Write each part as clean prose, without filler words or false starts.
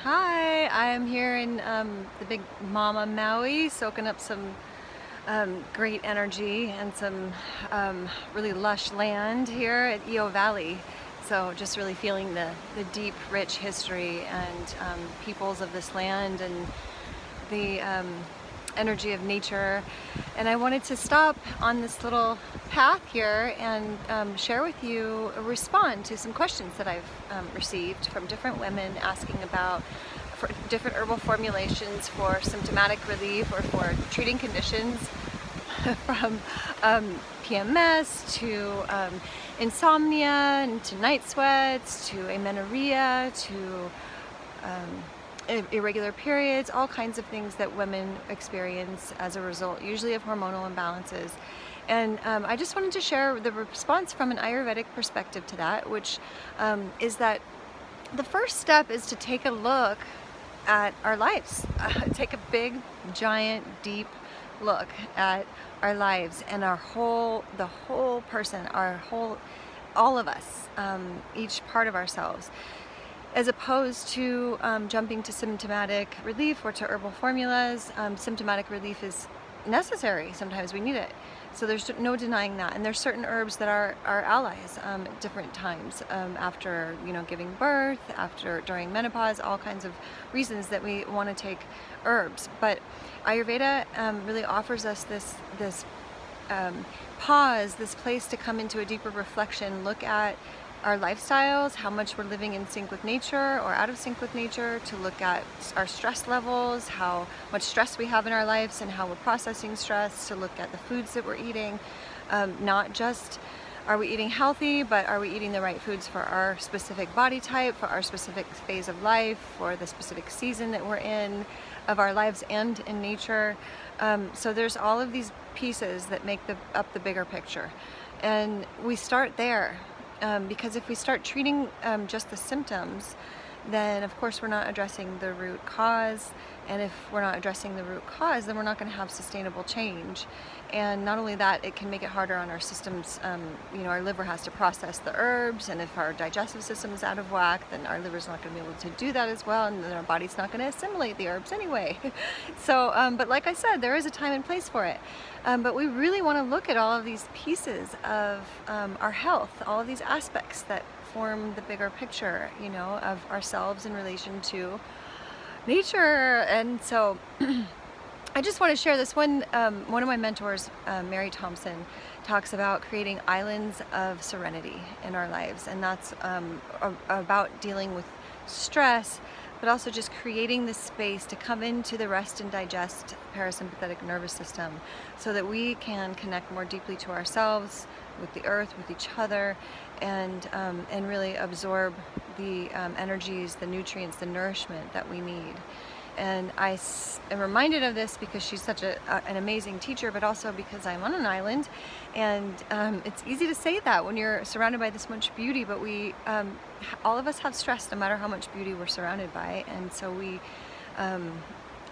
Hi, I am here in the big Mama Maui, soaking up some great energy and some really lush land here at Eo Valley. So just really feeling the deep, rich history and peoples of this land and the energy of nature. And I wanted to stop on this little path here and share with you, respond to some questions that I've received from different women asking about for different herbal formulations for symptomatic relief or for treating conditions from PMS to insomnia and to night sweats to amenorrhea to irregular periods, all kinds of things that women experience as a result, usually of hormonal imbalances. And I just wanted to share the response from an Ayurvedic perspective to that, which is that the first step is to take a look at our lives. Take a big, giant, deep look at our lives and the whole person, all of us, each part of ourselves, as opposed to jumping to symptomatic relief or to herbal formulas. Symptomatic relief is necessary. Sometimes we need it. So there's no denying that. And there's certain herbs that are our allies at different times, after giving birth, during menopause, all kinds of reasons that we want to take herbs. But Ayurveda really offers us this pause, this place to come into a deeper reflection, look at our lifestyles, how much we're living in sync with nature or out of sync with nature, to look at our stress levels, how much stress we have in our lives and how we're processing stress, to look at the foods that we're eating, not just are we eating healthy, but are we eating the right foods for our specific body type, for our specific phase of life, for the specific season that we're in of our lives and in nature. So there's all of these pieces that make up the bigger picture. And we start there. Because if we start treating just the symptoms, then of course we're not addressing the root cause. And if we're not addressing the root cause, then we're not going to have sustainable change. And not only that, it can make it harder on our systems. Our liver has to process the herbs, and if our digestive system is out of whack, then our liver's not going to be able to do that as well, and then our body's not going to assimilate the herbs anyway. So, but like I said, there is a time and place for it. But we really want to look at all of these pieces of our health, all of these aspects that form the bigger picture, of ourselves in relation to nature. And so I just want to share this one. One of my mentors, Mary Thompson, talks about creating islands of serenity in our lives, and that's about dealing with stress, but also just creating the space to come into the rest and digest parasympathetic nervous system so that we can connect more deeply to ourselves, with the earth, with each other, and really absorb the energies, the nutrients, the nourishment that we need. And I am reminded of this because she's such an amazing teacher, but also because I'm on an island, and it's easy to say that when you're surrounded by this much beauty, but all of us have stress no matter how much beauty we're surrounded by. And so we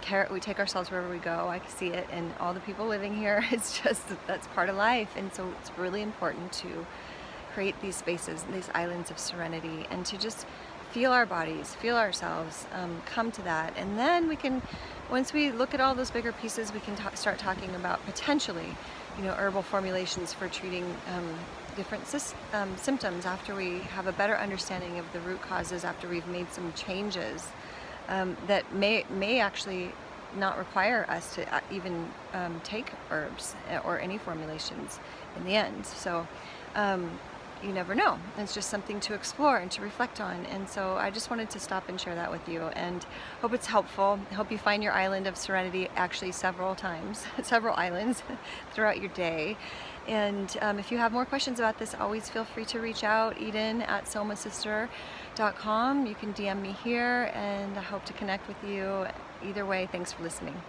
take ourselves wherever we go. I can see it in all the people living here. It's just that's part of life. And so it's really important to create these spaces, these islands of serenity, and to just feel our bodies, feel ourselves, come to that. And then once we look at all those bigger pieces, we can start talking about potentially, herbal formulations for treating different symptoms after we have a better understanding of the root causes, after we've made some changes that may actually not require us to even take herbs or any formulations in the end. So you never know. It's just something to explore and to reflect on. And so I just wanted to stop and share that with you, and hope it's helpful. I hope you find your island of serenity actually several times, several islands throughout your day. And if you have more questions about this, always feel free to reach out, Eden@somasister.com. You can DM me here, and I hope to connect with you. Either way, thanks for listening.